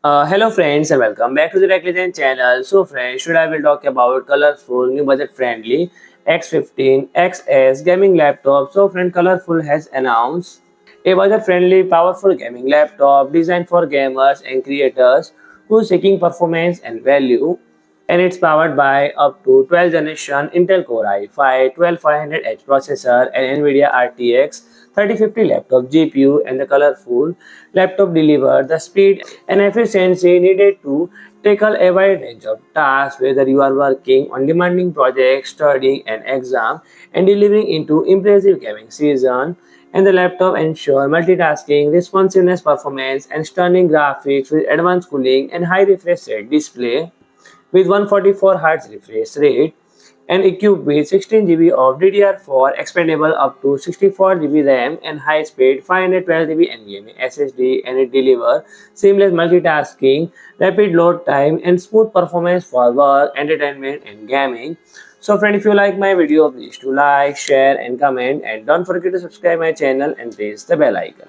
Hello friends and welcome back to the Ray Tracing channel. So friends, today I will talk about colorful, new budget friendly X15 XS gaming laptop. So friend, Colorful has announced a budget friendly powerful gaming laptop designed for gamers and creators who are seeking performance and value, and it's powered by up to 12th generation Intel Core i5 12500H processor and NVIDIA RTX 3050 laptop GPU. And the Colorful laptop delivers the speed and efficiency needed to tackle a wide range of tasks, whether you are working on demanding projects, studying an exam, and delivering into impressive gaming season. And the laptop ensures multitasking, responsiveness, performance, and stunning graphics with advanced cooling and high refresh rate display with 144 Hz refresh rate and equipped with 16 GB of DDR4 expandable up to 64 GB RAM and high-speed 512 GB NVMe SSD, and it delivers seamless multitasking, rapid load time, and smooth performance for work, entertainment, and gaming. So friend, if you like my video, please do like, share, and comment, and don't forget to subscribe my channel and press the bell icon.